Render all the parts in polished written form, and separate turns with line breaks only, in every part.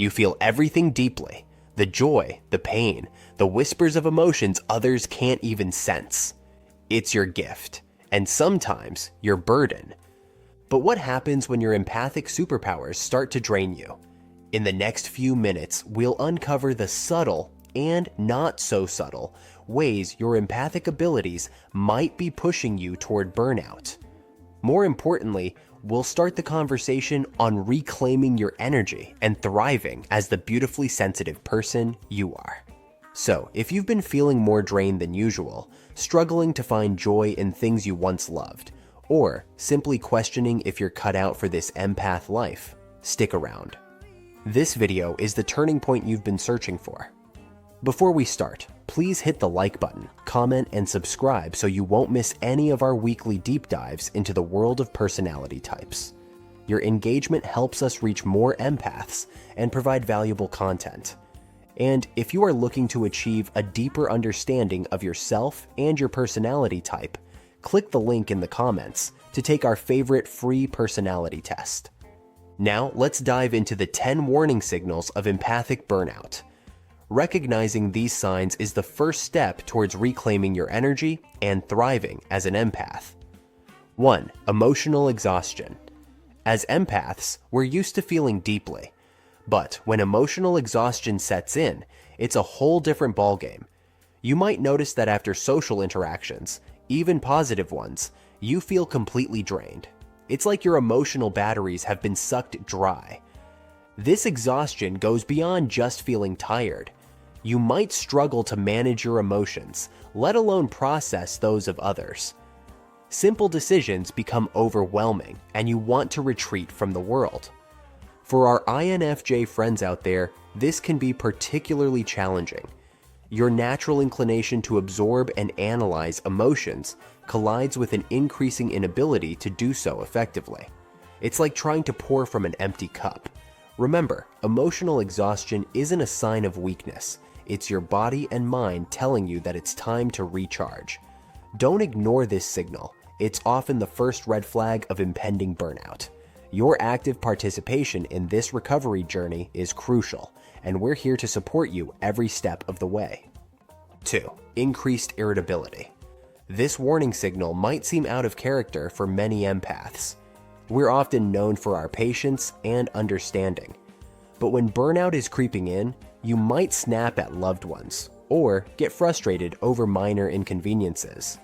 You feel everything deeply, the joy, the pain, the whispers of emotions others can't even sense. It's your gift, and sometimes your burden. But what happens when your empathic superpowers start to drain you? In the next few minutes, we'll uncover the subtle and not so subtle ways your empathic abilities might be pushing you toward burnout. More importantly, we'll start the conversation on reclaiming your energy and thriving as the beautifully sensitive person you are. So, if you've been feeling more drained than usual, struggling to find joy in things you once loved, or simply questioning if you're cut out for this empath life, stick around. This video is the turning point you've been searching for. Before we start, please hit the like button, comment, and subscribe so you won't miss any of our weekly deep dives into the world of personality types. Your engagement helps us reach more empaths and provide valuable content. And if you are looking to achieve a deeper understanding of yourself and your personality type, click the link in the comments to take our favorite free personality test. Now, let's dive into the 10 warning signals of empathic burnout. Recognizing these signs is the first step towards reclaiming your energy and thriving as an empath. 1. Emotional exhaustion. As empaths, we're used to feeling deeply. But when emotional exhaustion sets in, it's a whole different ballgame. You might notice that after social interactions, even positive ones, you feel completely drained. It's like your emotional batteries have been sucked dry. This exhaustion goes beyond just feeling tired. You might struggle to manage your emotions, let alone process those of others. Simple decisions become overwhelming, and you want to retreat from the world. For our INFJ friends out there, this can be particularly challenging. Your natural inclination to absorb and analyze emotions collides with an increasing inability to do so effectively. It's like trying to pour from an empty cup. Remember, emotional exhaustion isn't a sign of weakness. It's your body and mind telling you that it's time to recharge. Don't ignore this signal. It's often the first red flag of impending burnout. Your active participation in this recovery journey is crucial, and we're here to support you every step of the way. 2. Increased irritability. This warning signal might seem out of character for many empaths. We're often known for our patience and understanding. But when burnout is creeping in, you might snap at loved ones or get frustrated over minor inconveniences.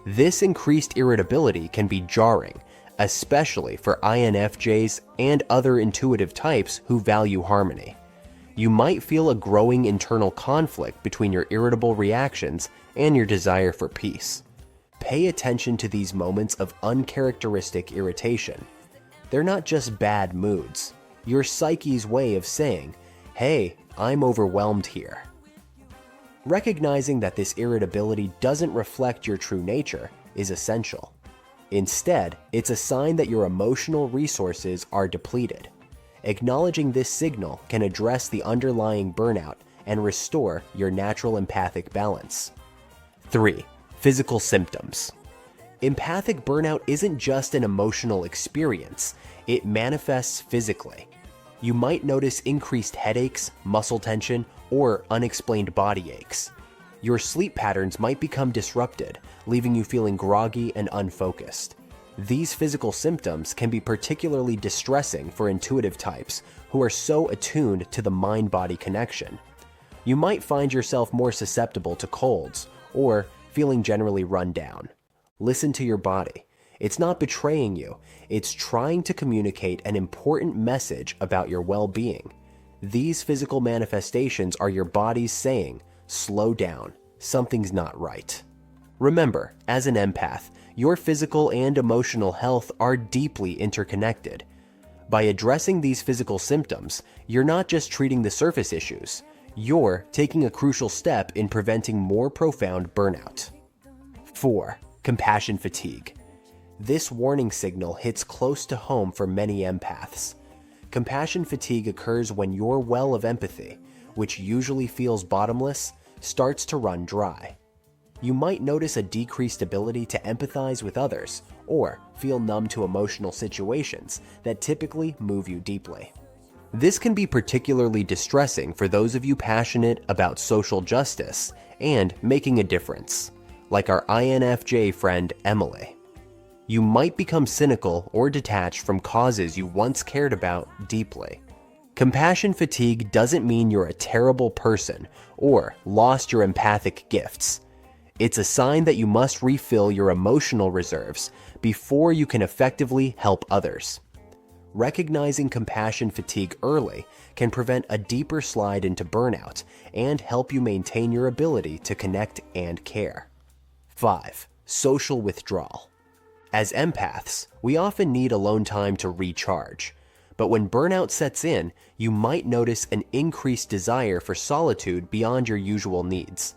This increased irritability can be jarring, especially for INFJs and other intuitive types who value harmony. You might feel a growing internal conflict between your irritable reactions and your desire for peace. Pay attention to these moments of uncharacteristic irritation. They're not just bad moods. Your psyche's way of saying, "Hey, I'm overwhelmed here." Recognizing that this irritability doesn't reflect your true nature is essential. Instead, it's a sign that your emotional resources are depleted. Acknowledging this signal can address the underlying burnout and restore your natural empathic balance. 3. Physical symptoms. Empathic burnout isn't just an emotional experience, it manifests physically. You might notice increased headaches, muscle tension, or unexplained body aches. Your sleep patterns might become disrupted, leaving you feeling groggy and unfocused. These physical symptoms can be particularly distressing for intuitive types who are so attuned to the mind-body connection. You might find yourself more susceptible to colds or feeling generally run down. Listen to your body. It's not betraying you. It's trying to communicate an important message about your well-being. These physical manifestations are your body's saying, "Slow down, something's not right." Remember, as an empath, your physical and emotional health are deeply interconnected. By addressing these physical symptoms, you're not just treating the surface issues. You're taking a crucial step in preventing more profound burnout. 4. Compassion fatigue. This warning signal hits close to home for many empaths. Compassion fatigue occurs when your well of empathy, which usually feels bottomless, starts to run dry. You might notice a decreased ability to empathize with others or feel numb to emotional situations that typically move you deeply. This can be particularly distressing for those of you passionate about social justice and making a difference, like our INFJ friend Emily. You might become cynical or detached from causes you once cared about deeply. Compassion fatigue doesn't mean you're a terrible person or lost your empathic gifts. It's a sign that you must refill your emotional reserves before you can effectively help others. Recognizing compassion fatigue early can prevent a deeper slide into burnout and help you maintain your ability to connect and care. 5. Social withdrawal. As empaths, we often need alone time to recharge. But when burnout sets in, you might notice an increased desire for solitude beyond your usual needs.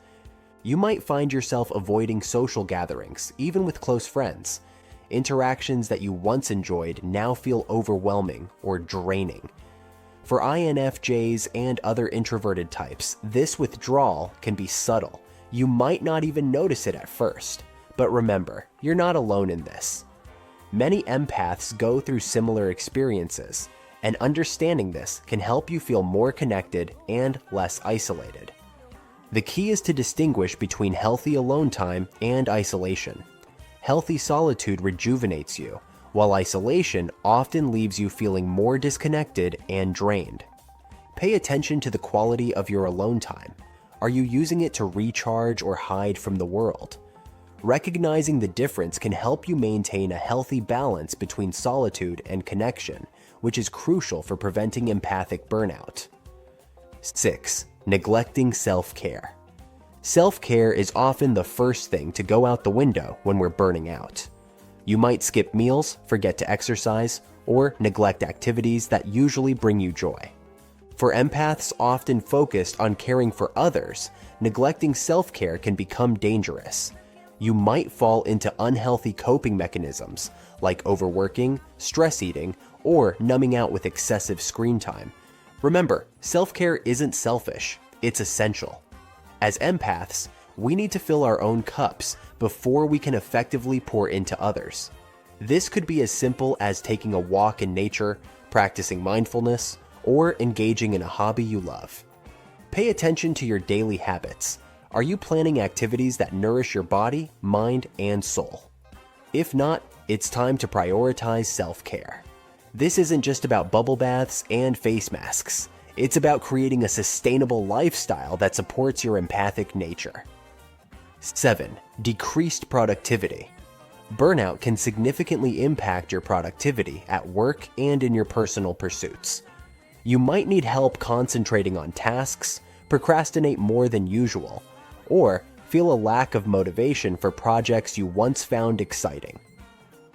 You might find yourself avoiding social gatherings, even with close friends. Interactions that you once enjoyed now feel overwhelming or draining. For INFJs and other introverted types, this withdrawal can be subtle. You might not even notice it at first. But remember, you're not alone in this. Many empaths go through similar experiences, and understanding this can help you feel more connected and less isolated. The key is to distinguish between healthy alone time and isolation. Healthy solitude rejuvenates you, while isolation often leaves you feeling more disconnected and drained. Pay attention to the quality of your alone time. Are you using it to recharge or hide from the world? Recognizing the difference can help you maintain a healthy balance between solitude and connection, which is crucial for preventing empathic burnout. 6. Neglecting self-care. Self-care is often the first thing to go out the window when we're burning out. You might skip meals, forget to exercise, or neglect activities that usually bring you joy. For empaths often focused on caring for others, neglecting self-care can become dangerous. You might fall into unhealthy coping mechanisms like overworking, stress eating, or numbing out with excessive screen time. Remember, self-care isn't selfish, it's essential. As empaths, we need to fill our own cups before we can effectively pour into others. This could be as simple as taking a walk in nature, practicing mindfulness, or engaging in a hobby you love. Pay attention to your daily habits. Are you planning activities that nourish your body, mind, and soul? If not, it's time to prioritize self-care. This isn't just about bubble baths and face masks. It's about creating a sustainable lifestyle that supports your empathic nature. 7. Decreased productivity. Burnout can significantly impact your productivity at work and in your personal pursuits. You might need help concentrating on tasks, procrastinate more than usual, or feel a lack of motivation for projects you once found exciting.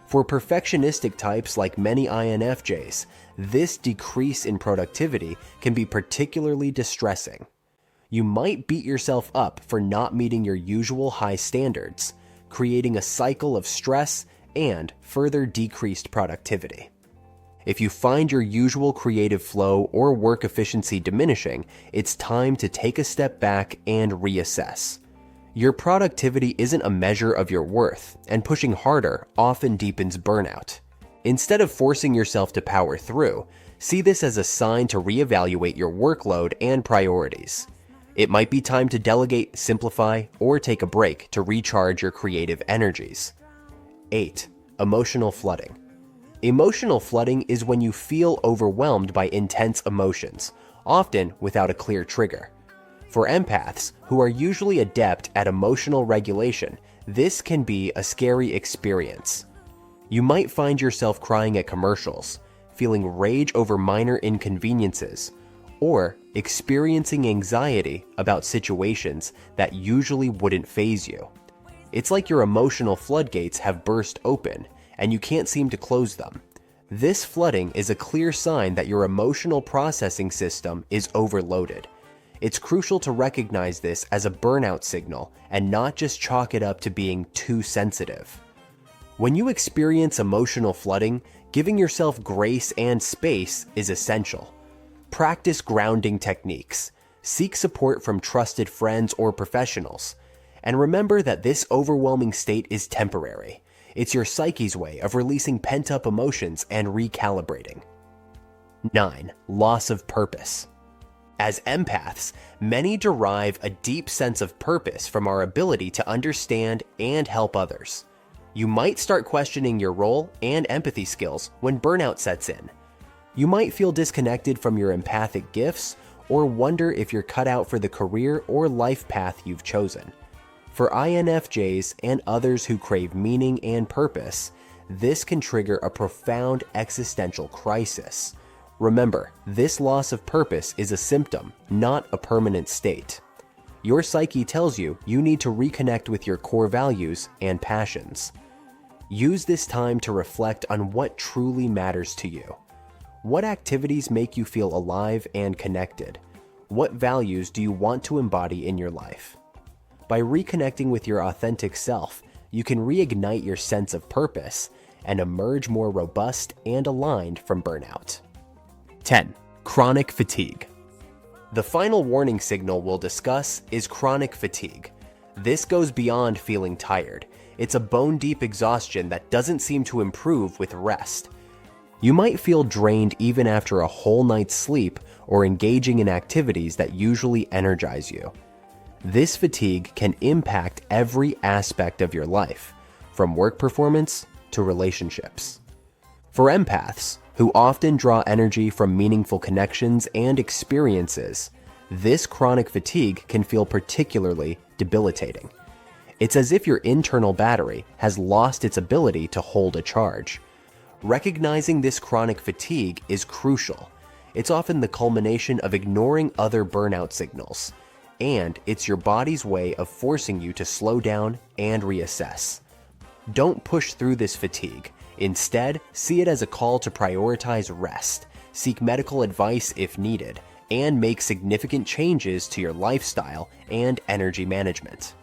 For perfectionistic types like many INFJs, this decrease in productivity can be particularly distressing. You might beat yourself up for not meeting your usual high standards, creating a cycle of stress and further decreased productivity. If you find your usual creative flow or work efficiency diminishing, it's time to take a step back and reassess. Your productivity isn't a measure of your worth, and pushing harder often deepens burnout. Instead of forcing yourself to power through, see this as a sign to reevaluate your workload and priorities. It might be time to delegate, simplify, or take a break to recharge your creative energies. 8. Emotional flooding. Emotional flooding is when you feel overwhelmed by intense emotions, often without a clear trigger. For empaths, who are usually adept at emotional regulation, this can be a scary experience. You might find yourself crying at commercials, feeling rage over minor inconveniences, or experiencing anxiety about situations that usually wouldn't faze you. It's like your emotional floodgates have burst open, and you can't seem to close them. This flooding is a clear sign that your emotional processing system is overloaded. It's crucial to recognize this as a burnout signal and not just chalk it up to being too sensitive. When you experience emotional flooding, giving yourself grace and space is essential. Practice grounding techniques, seek support from trusted friends or professionals, and remember that this overwhelming state is temporary. It's your psyche's way of releasing pent-up emotions and recalibrating. 9. Loss of purpose. As empaths, many derive a deep sense of purpose from our ability to understand and help others. You might start questioning your role and empathy skills when burnout sets in. You might feel disconnected from your empathic gifts or wonder if you're cut out for the career or life path you've chosen. For INFJs and others who crave meaning and purpose, this can trigger a profound existential crisis. Remember, this loss of purpose is a symptom, not a permanent state. Your psyche tells you you need to reconnect with your core values and passions. Use this time to reflect on what truly matters to you. What activities make you feel alive and connected? What values do you want to embody in your life? By reconnecting with your authentic self, you can reignite your sense of purpose and emerge more robust and aligned from burnout. 10. Chronic fatigue. The final warning signal we'll discuss is chronic fatigue. This goes beyond feeling tired. It's a bone-deep exhaustion that doesn't seem to improve with rest. You might feel drained even after a whole night's sleep or engaging in activities that usually energize you. This fatigue can impact every aspect of your life, from work performance to relationships. For empaths, who often draw energy from meaningful connections and experiences, this chronic fatigue can feel particularly debilitating. It's as if your internal battery has lost its ability to hold a charge. Recognizing this chronic fatigue is crucial. It's often the culmination of ignoring other burnout signals, and it's your body's way of forcing you to slow down and reassess. Don't push through this fatigue. Instead, see it as a call to prioritize rest, seek medical advice if needed, and make significant changes to your lifestyle and energy management.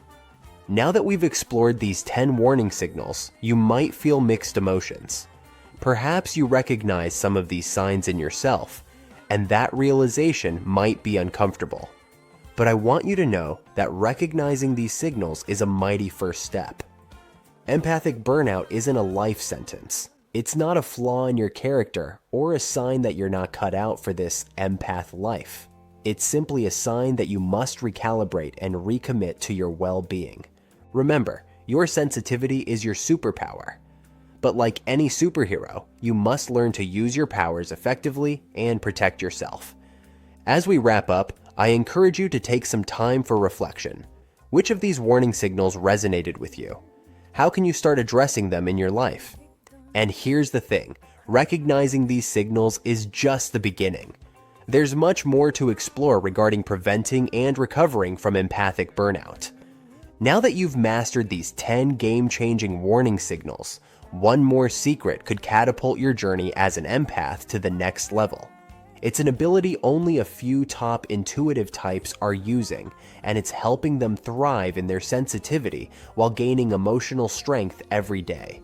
Now that we've explored these 10 warning signals, you might feel mixed emotions. Perhaps you recognize some of these signs in yourself, and that realization might be uncomfortable. But I want you to know that recognizing these signals is a mighty first step. Empathic burnout isn't a life sentence. It's not a flaw in your character or a sign that you're not cut out for this empath life. It's simply a sign that you must recalibrate and recommit to your well-being. Remember, your sensitivity is your superpower. But like any superhero, you must learn to use your powers effectively and protect yourself. As we wrap up, I encourage you to take some time for reflection. Which of these warning signals resonated with you? How can you start addressing them in your life? And here's the thing, recognizing these signals is just the beginning. There's much more to explore regarding preventing and recovering from empathic burnout. Now that you've mastered these 10 game-changing warning signals, one more secret could catapult your journey as an empath to the next level. It's an ability only a few top intuitive types are using, and it's helping them thrive in their sensitivity while gaining emotional strength every day.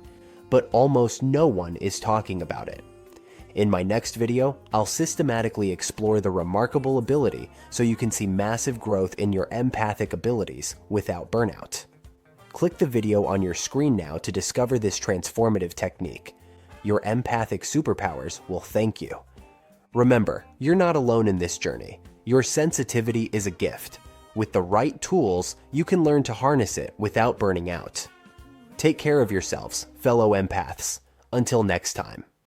But almost no one is talking about it. In my next video, I'll systematically explore the remarkable ability so you can see massive growth in your empathic abilities without burnout. Click the video on your screen now to discover this transformative technique. Your empathic superpowers will thank you. Remember, you're not alone in this journey. Your sensitivity is a gift. With the right tools, you can learn to harness it without burning out. Take care of yourselves, fellow empaths. Until next time.